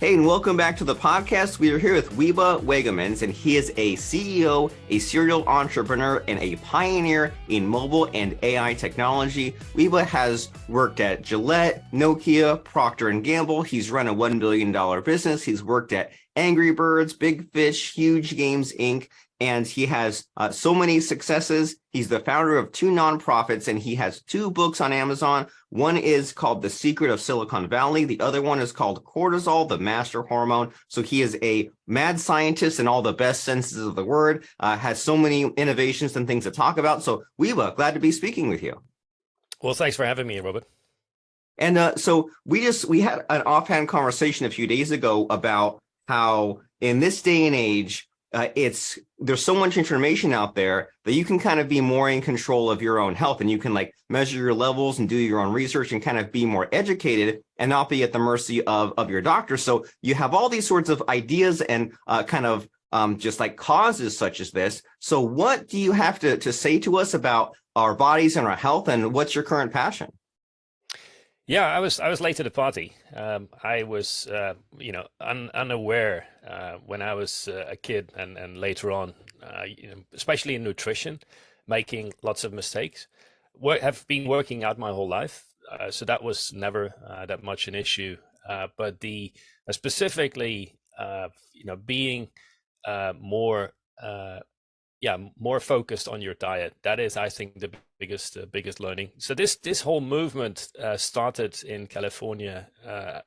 Hey, and welcome back to the podcast. We are here with Wibe Wagemans, and he is a CEO, a serial entrepreneur, and a pioneer in mobile and AI technology. Wibe has worked at Gillette, Nokia, Procter & Gamble. He's run a $1 billion business. He's worked at Angry Birds, Big Fish, Huge Games, Inc., and he has so many successes. He's the founder of 2 nonprofits, and he has 2 books on Amazon. One is called The Secret of Silicon Valley. The other one is called Cortisol, the Master Hormone. So he is a mad scientist in all the best senses of the word, has so many innovations and things to talk about. So Wibe, glad to be speaking with you. Well, thanks for having me, Robert. And so we had an offhand conversation a few days ago about how in this day and age, there's so much information out there that you can kind of be more in control of your own health, and you can like measure your levels and do your own research and kind of be more educated and not be at the mercy of your doctor. So you have all these sorts of ideas and just like causes such as this. So what do you have to say to us about our bodies and our health, and what's your current passion? Yeah, I was late to the party. I was unaware when I was a kid, and later on, especially in nutrition, making lots of mistakes. Have been working out my whole life, so that was never that much an issue. But the specifically, being more more focused on your diet. That is, I think, the biggest learning. So this whole movement started in California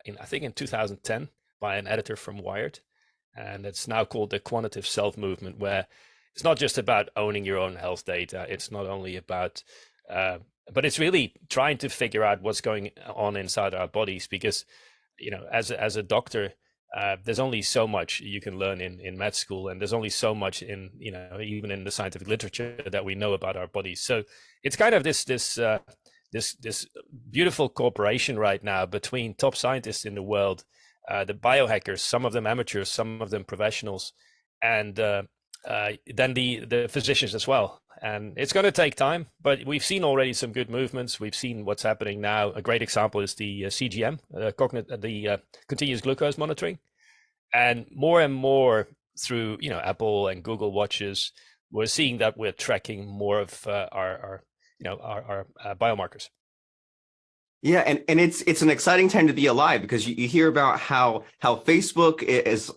in 2010 by an editor from Wired, and it's now called the quantitative self movement, where it's not just about owning your own health data. It's not only about but it's really trying to figure out what's going on inside our bodies, because as a doctor, there's only so much you can learn in med school, and there's only so much in even in the scientific literature that we know about our bodies. So it's kind of this beautiful cooperation right now between top scientists in the world, the biohackers, some of them amateurs, some of them professionals, and then the physicians as well. And it's going to take time, but we've seen already some good movements. We've seen what's happening now. A great example is the CGM, the continuous glucose monitoring, and more through Apple and Google watches, we're seeing that we're tracking more of our biomarkers. Yeah, and it's an exciting time to be alive, because you hear about how Facebook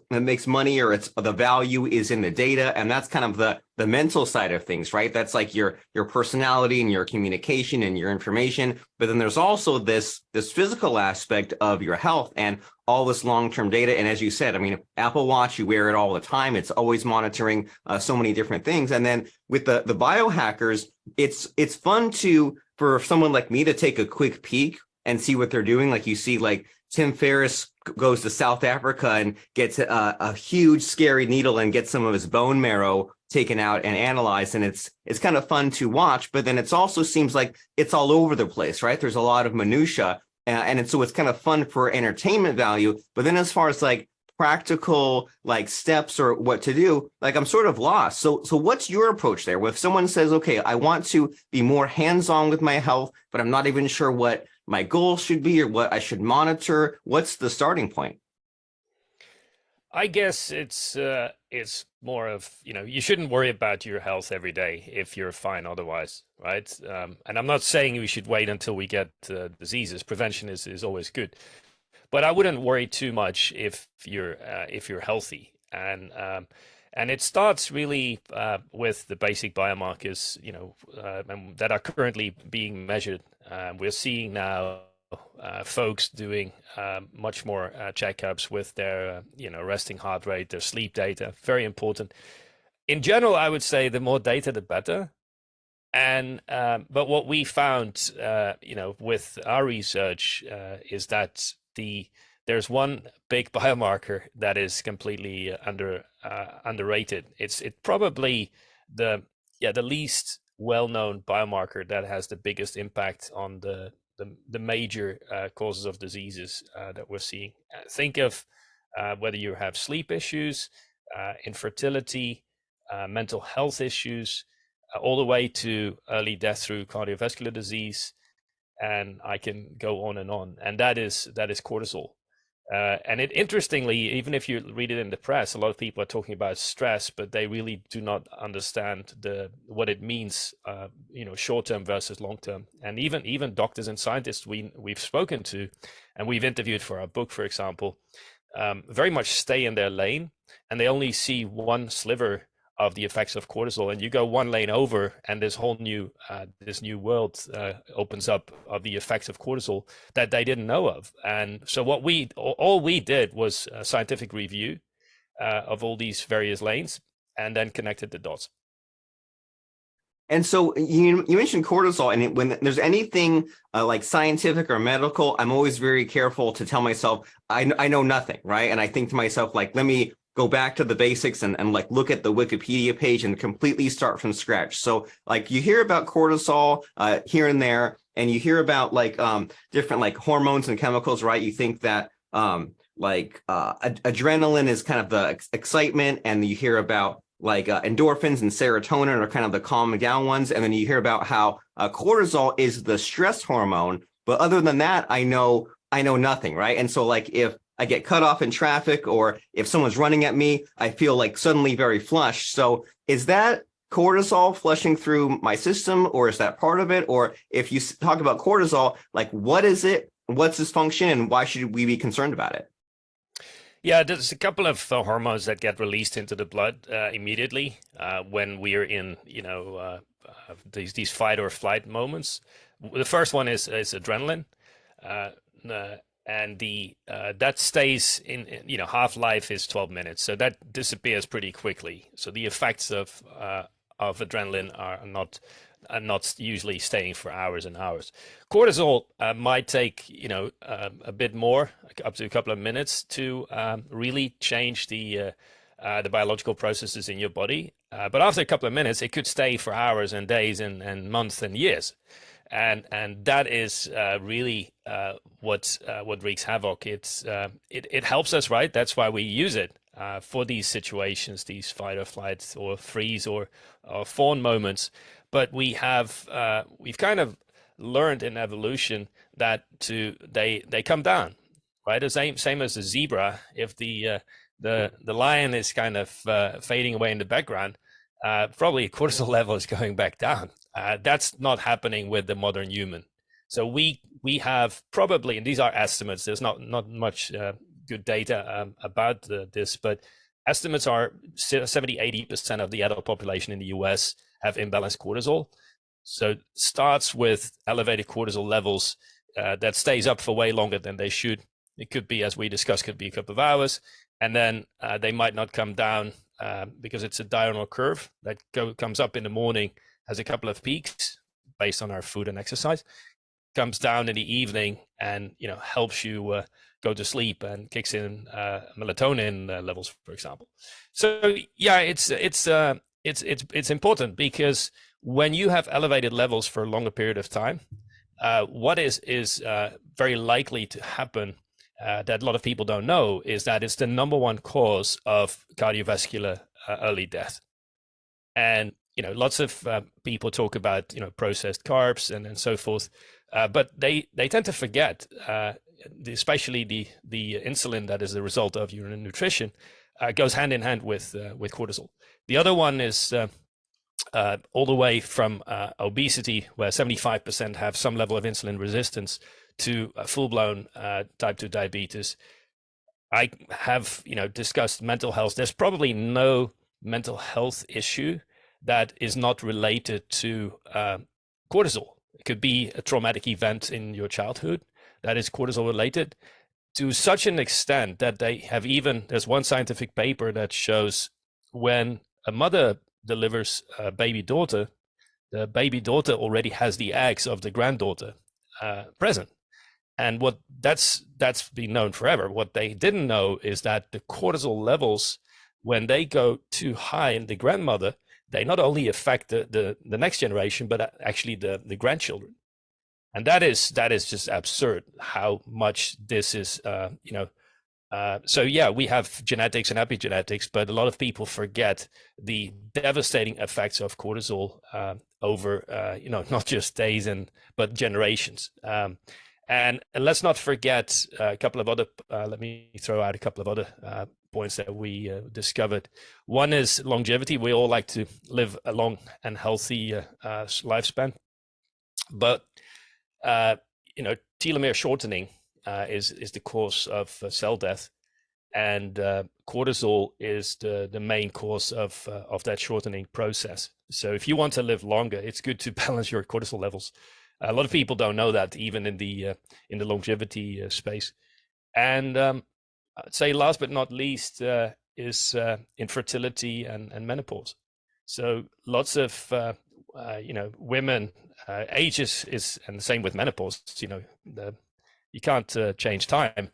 makes money, or it's the value is in the data, and that's kind of the mental side of things, right? That's like your personality and your communication and your information. But then there's also this physical aspect of your health and all this long-term data. And as you said, I mean, Apple Watch, you wear it all the time. It's always monitoring so many different things. And then with the biohackers, it's fun for someone like me to take a quick peek and see what they're doing. Like you see, like Tim Ferriss goes to South Africa and gets a huge, scary needle and gets some of his bone marrow taken out and analyzed. And it's kind of fun to watch, but then it also seems like it's all over the place, right? There's a lot of minutia, so it's kind of fun for entertainment value. But then as far as like practical like steps or what to do, like I'm sort of lost. So what's your approach there? If someone says, okay, I want to be more hands-on with my health, but I'm not even sure what my goals should be or what I should monitor, what's the starting point? I guess it's more of, you shouldn't worry about your health every day if you're fine otherwise, right? And I'm not saying we should wait until we get diseases. Prevention is always good. But I wouldn't worry too much if you're healthy, and it starts really with the basic biomarkers, that are currently being measured. We're seeing now folks doing much more checkups with their resting heart rate, their sleep data. Very important. In general, I would say the more data, the better. And but what we found, with our research, is that there's one big biomarker that is completely underrated. It's probably the least well-known biomarker that has the biggest impact on the major causes of diseases that we're seeing. Think of whether you have sleep issues, infertility, mental health issues, all the way to early death through cardiovascular disease, and I can go on and on. And that is cortisol. And it interestingly, even if you read it in the press, a lot of people are talking about stress, but they really do not understand what it means, short term versus long term. And even doctors and scientists we've spoken to, and we've interviewed for our book, for example, very much stay in their lane, and they only see one sliver of the effects of cortisol, and you go one lane over and this new world opens up of the effects of cortisol that they didn't know of. And so all we did was a scientific review of all these various lanes and then connected the dots. And so you mentioned cortisol, and when there's anything like scientific or medical, I'm always very careful to tell myself I know nothing, right? And I think to myself, like, let me go back to the basics and like look at the Wikipedia page and completely start from scratch. So like you hear about cortisol here and there, and you hear about like different like hormones and chemicals, right? You think that adrenaline is kind of the excitement, and you hear about like endorphins and serotonin are kind of the calming down ones. And then you hear about how cortisol is the stress hormone. But other than that, I know nothing, right? And so like if I get cut off in traffic, or if someone's running at me, I feel like suddenly very flushed. So is that cortisol flushing through my system, or is that part of it? Or if you talk about cortisol, like what is it? What's its function, and why should we be concerned about it? Yeah, there's a couple of hormones that get released into the blood immediately when we're in, these fight or flight moments. The first one is adrenaline. Uh, and that stays in half-life is 12 minutes, so that disappears pretty quickly. So the effects of adrenaline are not usually staying for hours and hours. Cortisol might take a bit more, up to a couple of minutes, to really change the biological processes in your body. But after a couple of minutes, it could stay for hours and days and months and years. And that is really what wreaks havoc. It helps us, right? That's why we use it for these situations, these fight or flight or freeze or fawn moments. But we've kind of learned in evolution that they come down, right? The same as a zebra. If the lion is kind of fading away in the background, probably cortisol level is going back down. That's not happening with the modern human. So we have probably, and these are estimates, there's not much good data about this, but estimates are 70-80% of the adult population in the US have imbalanced cortisol. So it starts with elevated cortisol levels that stays up for way longer than they should. It could be, as we discussed, could be a couple of hours, and then they might not come down because it's a diurnal curve that comes up in the morning, has a couple of peaks based on our food and exercise, comes down in the evening, and helps you go to sleep and kicks in melatonin levels, for example. So yeah, it's important, because when you have elevated levels for a longer period of time, what is very likely to happen that a lot of people don't know is that it's the number one cause of cardiovascular early death. And lots of people talk about processed carbs and so forth, but they tend to forget, especially the insulin that is the result of your nutrition goes hand in hand with cortisol. The other one is all the way from obesity, where 75% have some level of insulin resistance, to full-blown type 2 diabetes. I have discussed mental health. There's probably no mental health issue that is not related to cortisol. It could be a traumatic event in your childhood that is cortisol related, to such an extent that there's one scientific paper that shows when a mother delivers a baby daughter, the baby daughter already has the eggs of the granddaughter present. And that's been known forever. What they didn't know is that the cortisol levels, when they go too high in the grandmother, they not only affect the next generation, but actually the grandchildren. And that is just absurd how much this is, so yeah, we have genetics and epigenetics, but a lot of people forget the devastating effects of cortisol over, not just days but generations. And let's not forget a couple of other, let me throw out a couple of other points that we discovered. One is longevity. We all like to live a long and healthy lifespan, but telomere shortening is the cause of cell death, and cortisol is the main cause of that shortening process. So if you want to live longer, it's good to balance your cortisol levels. A lot of people don't know that, even in the longevity space. And I'd say last but not least is infertility and menopause. So lots of women, age is, and the same with menopause. You can't change time,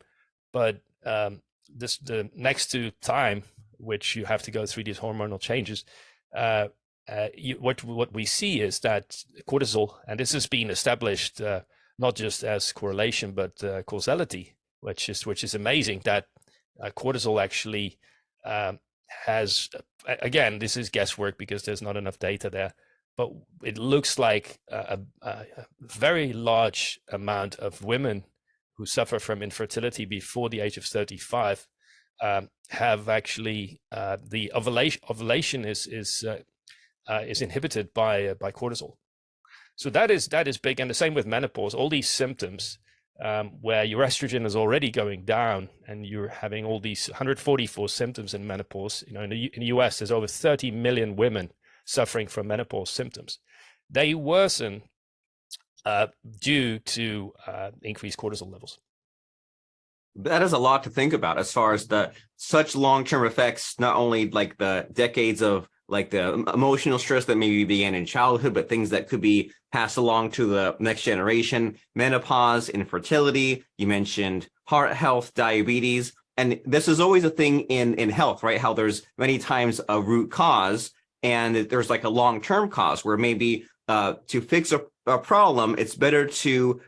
but the next to time, which you have to go through these hormonal changes, what we see is that cortisol, and this has been established not just as correlation but causality, which is amazing, that cortisol actually has, again, this is guesswork because there's not enough data there, but it looks like a very large amount of women who suffer from infertility before the age of 35 have actually the ovulation is inhibited by cortisol. So that is big, and the same with menopause. All these symptoms where your estrogen is already going down, and you're having all these 144 symptoms in menopause. In the US, there's over 30 million women suffering from menopause symptoms. They worsen due to increased cortisol levels. That is a lot to think about as far as such long-term effects, not only like the decades of like the emotional stress that maybe began in childhood, but things that could be passed along to the next generation, menopause, infertility. You mentioned heart health, diabetes, and this is always a thing in health, right? How there's many times a root cause and there's like a long-term cause where maybe to fix a problem, it's better to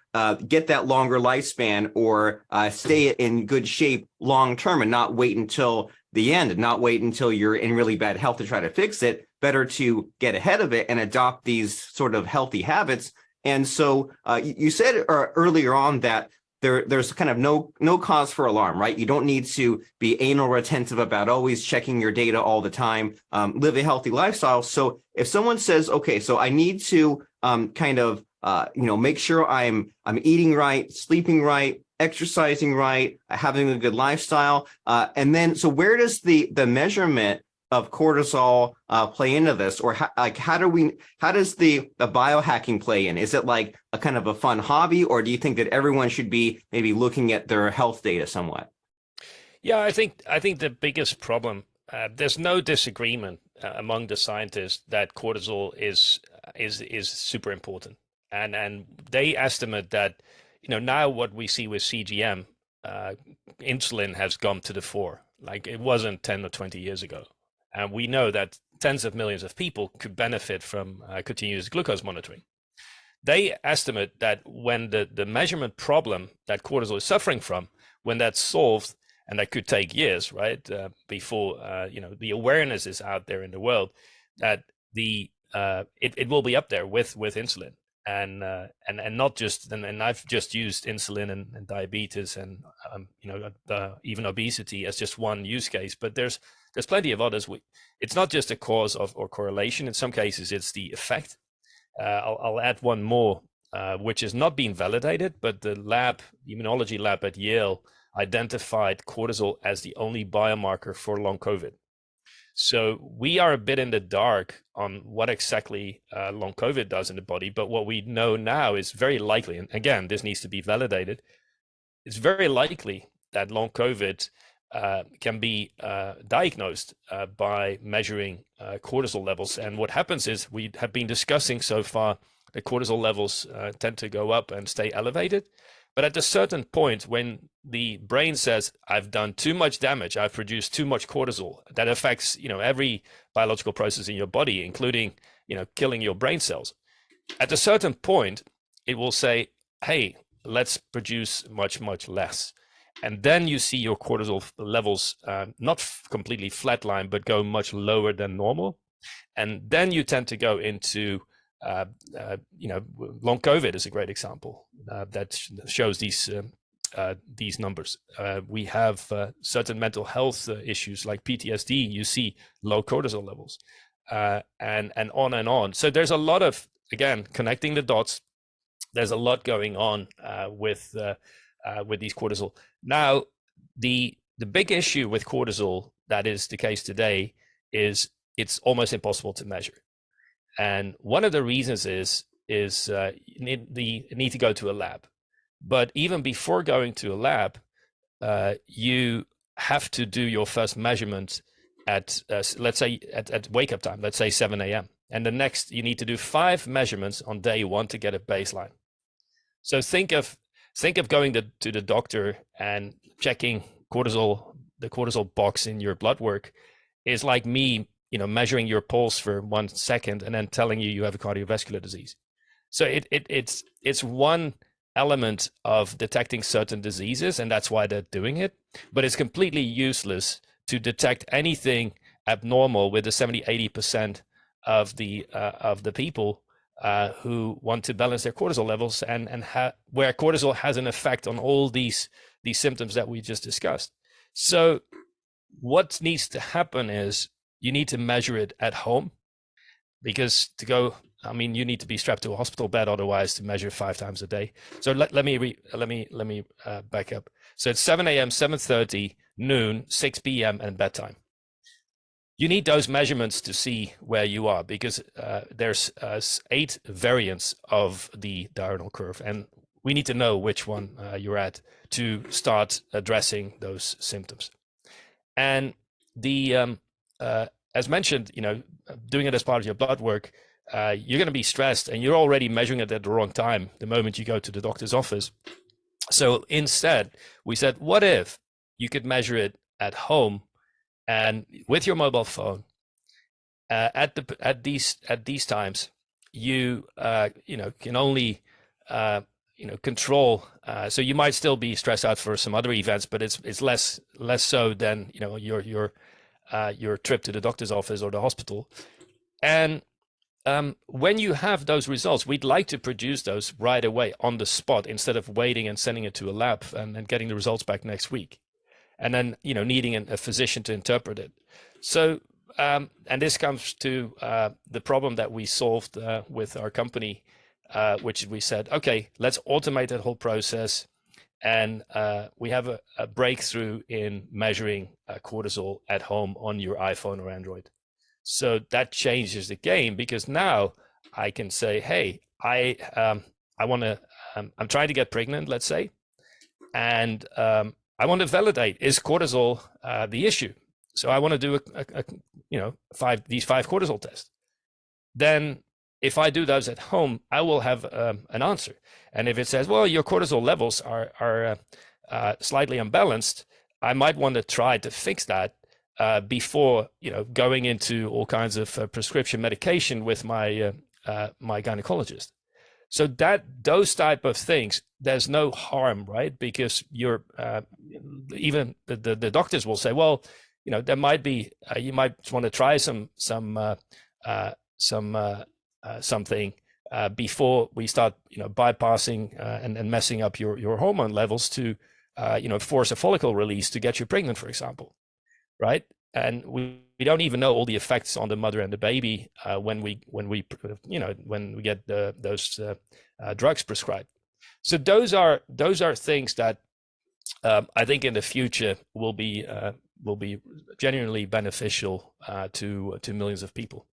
get that longer lifespan or stay in good shape long-term and not wait until the end, and not wait until you're in really bad health to try to fix it. Better to get ahead of it and adopt these sort of healthy habits. And so you said earlier on that there's kind of no cause for alarm, right? You don't need to be anal retentive about always checking your data all the time, live a healthy lifestyle. So if someone says, okay, so I need to make sure I'm eating right, sleeping right, exercising right, having a good lifestyle, and then so where does the measurement of cortisol play into this, or how does the biohacking play in? Is it like a kind of a fun hobby, or do you think that everyone should be maybe looking at their health data somewhat? Yeah, I think the biggest problem, there's no disagreement among the scientists that cortisol is super important, and they estimate that now what we see with CGM, insulin has come to the fore, like it wasn't 10 or 20 years ago. And we know that tens of millions of people could benefit from continuous glucose monitoring. They estimate that when the measurement problem that cortisol is suffering from, when that's solved, and that could take years, right, before the awareness is out there in the world, that it will be up there with insulin. And not just, and I've just used insulin and diabetes and even obesity as just one use case, but there's plenty of others. It's not just a cause or correlation. In some cases, it's the effect. I'll add one more, which is not being validated, but the immunology lab at Yale identified cortisol as the only biomarker for long COVID. So we are a bit in the dark on what exactly long COVID does in the body, but what we know now is very likely, and again, this needs to be validated, it's very likely that long COVID can be diagnosed by measuring cortisol levels. And what happens is, we have been discussing so far, the cortisol levels tend to go up and stay elevated. But at a certain point, when the brain says, I've done too much damage, I've produced too much cortisol, that affects, every biological process in your body, including, killing your brain cells. At a certain point, it will say, hey, let's produce much, much less. And then you see your cortisol levels not completely flatline, but go much lower than normal. And then you tend to go into long COVID is a great example that shows these numbers. We have certain mental health issues like PTSD. You see low cortisol levels, and on and on. So there's a lot of, again, connecting the dots. There's a lot going on with these cortisol. Now, the big issue with cortisol that is the case today is it's almost impossible to measure. And one of the reasons is you need to go to a lab. But even before going to a lab, you have to do your first measurement at let's say at wake up time, let's say 7 a.m. And the next, you need to do 5 measurements on day 1 to get a baseline. So think of going to the doctor and checking cortisol, the cortisol box in your blood work is like me, measuring your pulse for 1 second and then telling you have a cardiovascular disease. So it's one element of detecting certain diseases, and that's why they're doing it. But it's completely useless to detect anything abnormal with the 70-80% of the people who want to balance their cortisol levels, and where cortisol has an effect on all these symptoms that we just discussed. So what needs to happen is you need to measure it at home, because you need to be strapped to a hospital bed otherwise to measure 5 times a day. So let me back up. So it's 7 a.m., 7:30, noon, 6 p.m. and bedtime. You need those measurements to see where you are, because there's 8 variants of the diurnal curve, and we need to know which one you're at to start addressing those symptoms. And as mentioned, doing it as part of your blood work, you're going to be stressed, and you're already measuring it at the wrong time the moment you go to the doctor's office. So instead, we said, what if you could measure it at home and with your mobile phone at these times? You can only control. So you might still be stressed out for some other events, but it's less so than your trip to the doctor's office or the hospital. And when you have those results, we'd like to produce those right away on the spot, instead of waiting and sending it to a lab and getting the results back next week, and then needing a physician to interpret it. So and this comes to the problem that we solved with our company, which we said, okay, let's automate that whole process. And we have a breakthrough in measuring cortisol at home on your iPhone or Android. So that changes the game, because now I can say, hey, I'm trying to get pregnant, let's say, and I want to validate, is cortisol the issue? So I want to do these 5 cortisol tests. Then if I do those at home, I will have an answer. And if it says, well, your cortisol levels are slightly unbalanced, I might want to try to fix that before going into all kinds of prescription medication with my my gynecologist. So those type of things, there's no harm, right? Because you're even the doctors will say, well, there might be you might want to try something before we start bypassing and messing up your hormone levels to force a follicle release to get you pregnant, for example, right? And we don't even know all the effects on the mother and the baby when we get those drugs prescribed. So those are things that I think in the future will be genuinely beneficial to millions of people.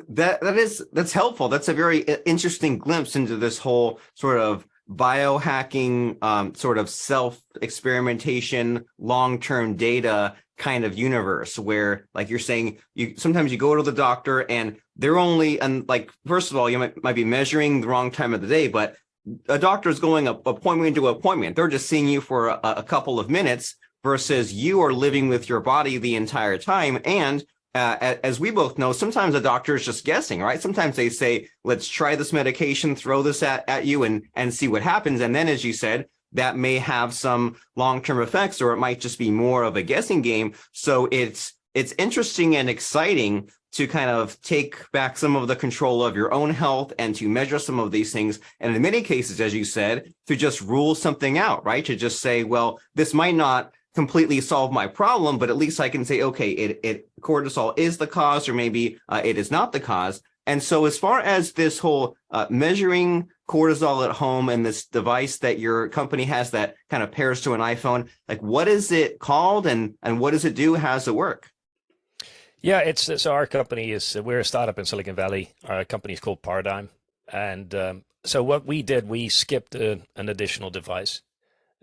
That's helpful. That's a very interesting glimpse into this whole sort of biohacking, sort of self-experimentation, long-term data kind of universe, where, like you're saying, sometimes you go to the doctor and they're only, and like, first of all, you might be measuring the wrong time of the day, but a doctor's going appointment to appointment. They're just seeing you for a couple of minutes, versus you are living with your body the entire time. And as we both know, sometimes a doctor is just guessing, right? Sometimes they say, let's try this medication, throw this at you and see what happens. And then, as you said, that may have some long-term effects, or it might just be more of a guessing game. So it's interesting and exciting to kind of take back some of the control of your own health and to measure some of these things. And in many cases, as you said, to just rule something out, right? To just say, well, this might not completely solve my problem, but at least I can say, okay, cortisol is the cause, or maybe it is not the cause. And so as far as this whole measuring cortisol at home and this device that your company has that kind of pairs to an iPhone, like what is it called and what does it do? How does it work? Yeah, so our company we're a startup in Silicon Valley. Our company is called Pardigm. And so what we did, we skipped an additional device.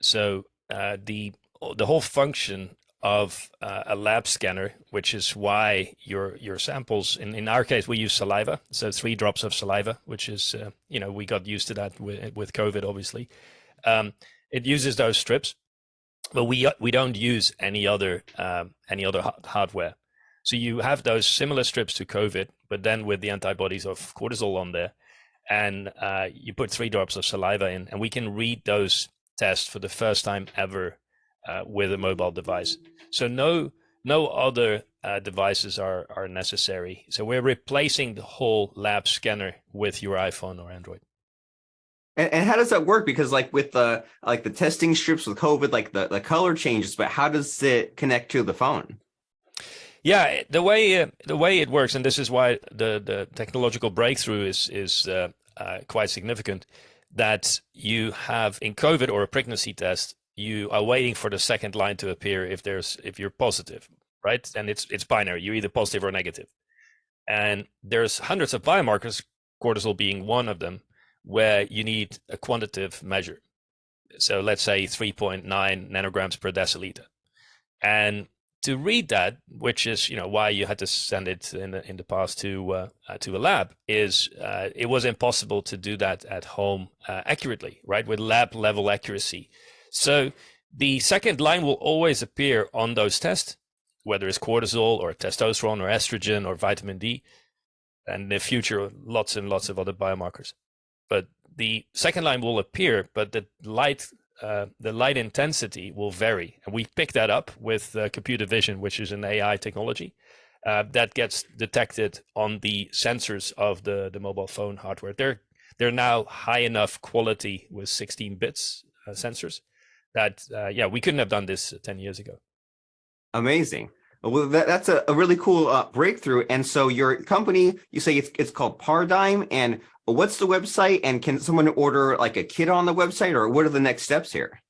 So the whole function of a lab scanner, which is why your samples, in our case, we use saliva, so 3 drops of saliva, which is we got used to that with COVID, obviously. It uses those strips, but we don't use any other hardware. So you have those similar strips to COVID, but then with the antibodies of cortisol on there, and you put 3 drops of saliva in, and we can read those tests for the first time ever with a mobile device. So no other devices are necessary. So we're replacing the whole lab scanner with your iPhone or Android. And how does that work? Because like with the testing strips with COVID, like the color changes, but how does it connect to the phone? Yeah, the way it works, and this is why the technological breakthrough is quite significant. That you have in COVID or a pregnancy test, you are waiting for the second line to appear if you're positive, right? And it's binary. You're either positive or negative. And there's hundreds of biomarkers, cortisol being one of them, where you need a quantitative measure. So let's say 3.9 nanograms per deciliter. And to read that, which is why you had to send it in the past to a lab, is it was impossible to do that at home accurately, right, with lab level accuracy. So the second line will always appear on those tests, whether it's cortisol or testosterone or estrogen or vitamin D, and in the future lots and lots of other biomarkers. But the second line will appear, but the light intensity will vary. And we pick that up with computer vision, which is an AI technology that gets detected on the sensors of the mobile phone hardware. They're now high enough quality with 16 bits sensors that, we couldn't have done this 10 years ago. Amazing. Well, that's a really cool breakthrough. And so your company, you say it's called Pardigm, and what's the website? And can someone order like a kit on the website, or what are the next steps here?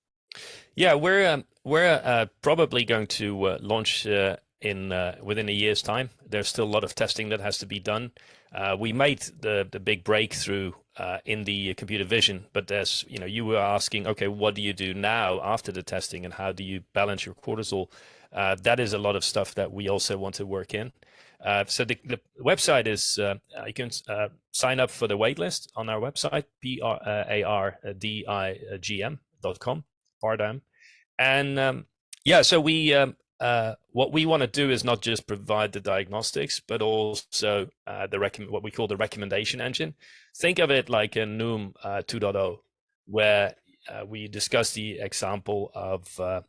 Yeah, we're probably going to launch within a year's time. There's still a lot of testing that has to be done. We made the big breakthrough in the computer vision, but as you were asking, okay, what do you do now after the testing, and how do you balance your cortisol? That is a lot of stuff that we also want to work in. So the website is you can sign up for the waitlist on our website, pardigm.com, Pardigm. And so what we want to do is not just provide the diagnostics, but also what we call the recommendation engine. Think of it like a Noom 2.0, where we discuss the example of a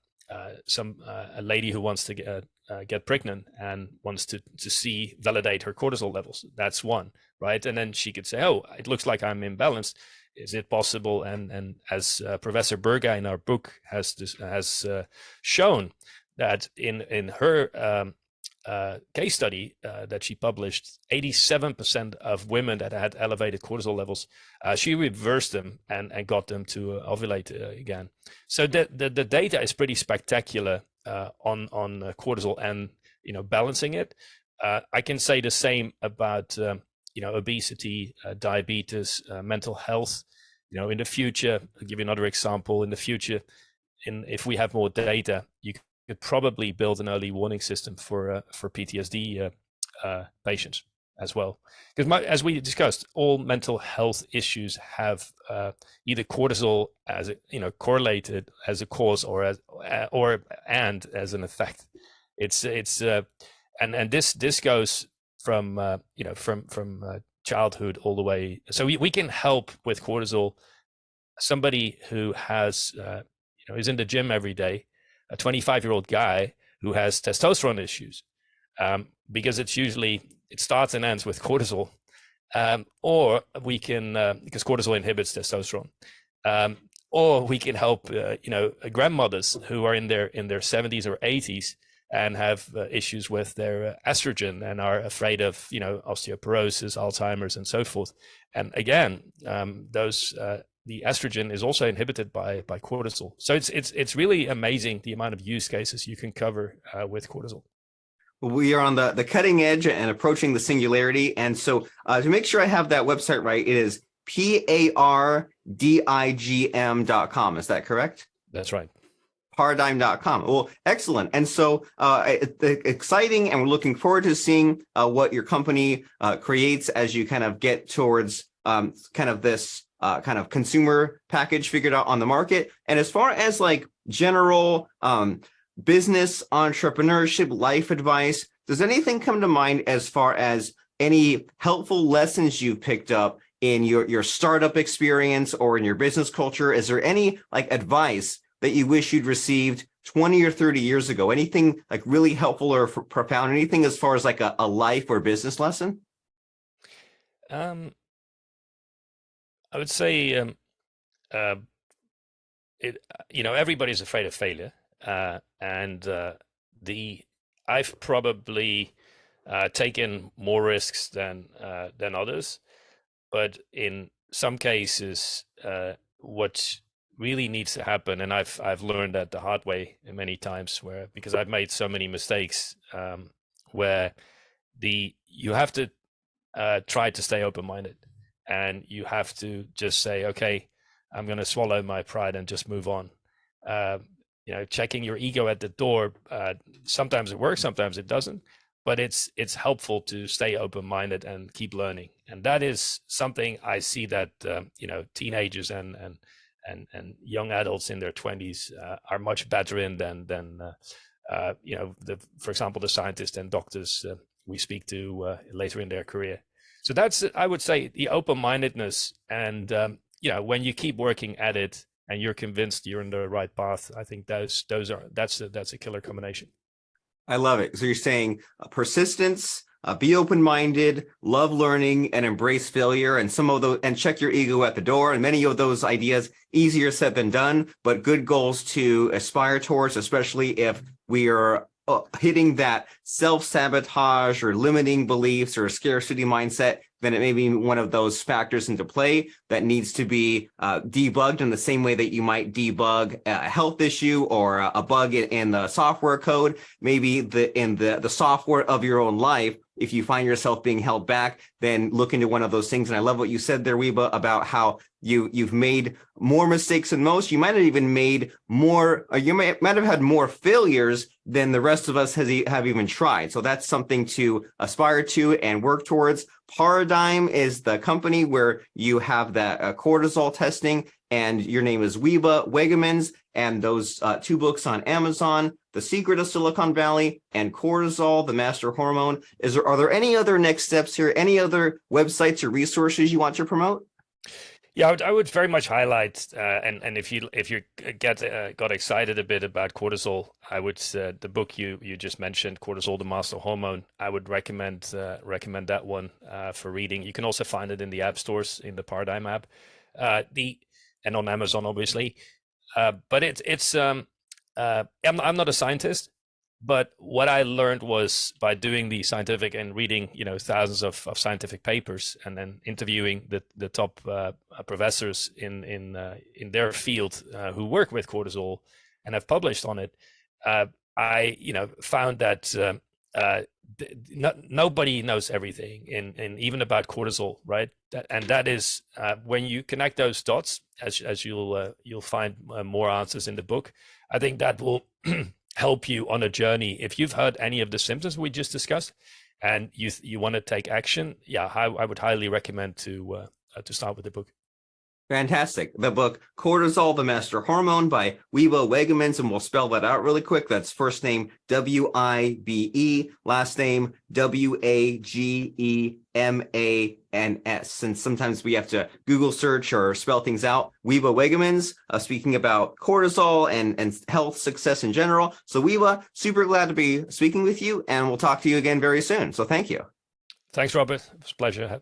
lady who wants to get pregnant and wants to validate her cortisol levels. That's one, right? And then she could say, oh, it looks like I'm imbalanced. Is it possible? And as Professor Berga in our book has shown, that in her case study that she published, 87% of women that had elevated cortisol levels, she reversed them and got them to ovulate again. So the data is pretty spectacular on cortisol and balancing it. I can say the same about obesity, diabetes, mental health. In the future, I'll give you another example. In the future, if we have more data, you could probably build an early warning system for PTSD patients as well. Because as we discussed, all mental health issues have either cortisol as correlated as a cause or as an effect. And this goes from childhood all the way. So we can help with cortisol. Somebody who has is in the gym every day, a 25-year-old guy who has testosterone issues, because it's usually it starts and ends with cortisol, or we can because cortisol inhibits testosterone. Or we can help, grandmothers who are in their 70s or 80s and have issues with their estrogen and are afraid of, osteoporosis, Alzheimer's, and so forth. And again, the estrogen is also inhibited by cortisol. So it's really amazing the amount of use cases you can cover with cortisol. We are on the cutting edge and approaching the singularity. And so to make sure I have that website right, it is pardigm.com. Is that correct? That's right. Pardigm.com. Well, excellent. And so exciting, and we're looking forward to seeing what your company creates as you kind of get towards kind of this kind of consumer package figured out on the market. And as far as like general business, entrepreneurship, life advice, does anything come to mind as far as any helpful lessons you've picked up in your startup experience or in your business culture? Is there any like advice that you wish you'd received 20 or 30 years ago? Anything like really helpful or profound? Anything as far as like a life or business lesson? I would say everybody's afraid of failure, and I've probably taken more risks than others, but in some cases, what really needs to happen, and I've learned that the hard way many times, because I've made so many mistakes, where you have to try to stay open-minded, and you have to just say, okay, I'm going to swallow my pride and just move on. Checking your ego at the door, sometimes it works, sometimes it doesn't, but it's helpful to stay open-minded and keep learning. And that is something I see that teenagers and young adults in their 20s are much better in than for example, the scientists and doctors we speak to later in their career. So that's, I would say, the open-mindedness, and when you keep working at it and you're convinced you're in the right path, I think that's a killer combination. I love it. So you're saying persistence, be open-minded, love learning, and embrace failure, and some of those, and check your ego at the door. And many of those ideas, easier said than done, but good goals to aspire towards, especially if we are hitting that self-sabotage or limiting beliefs or a scarcity mindset. Then it may be one of those factors into play that needs to be debugged in the same way that you might debug a health issue or a bug in the software code. Maybe in the software of your own life, if you find yourself being held back, then look into one of those things. And I love what you said there, Wibe, about how you've made more mistakes than most. You might have even made more, or you might have had more failures than the rest of us have even tried. So that's something to aspire to and work towards. Pardigm is the company where you have that cortisol testing, and your name is Wibe Wagemans, and those two books on Amazon, The Secret of Silicon Valley and Cortisol, the Master Hormone. Are there any other next steps here? Any other websites or resources you want to promote? Yeah, I would very much highlight, and if you got excited a bit about cortisol, I would the book you just mentioned, Cortisol, the Master Hormone. I would recommend that one for reading. You can also find it in the app stores, in the Pardigm app, and on Amazon, obviously. But I'm not a scientist. But what I learned was by doing the scientific and reading, thousands of scientific papers, and then interviewing the top professors in their field who work with cortisol and have published on it. I found that nobody knows everything in even about cortisol, right? That is when you connect those dots, as you'll find more answers in the book. I think that will help you on a journey. If you've heard any of the symptoms we just discussed and you want to take action, I would highly recommend to start with the book. Fantastic. The book Cortisol, the Master Hormone by Wibe Wagemans, and we'll spell that out really quick. That's first name Wibe, last name Wagemans. And sometimes we have to Google search or spell things out. Wibe Wagemans, speaking about cortisol and health success in general. So Wibe, super glad to be speaking with you, and we'll talk to you again very soon. So thank you. Thanks, Robert. It was a pleasure.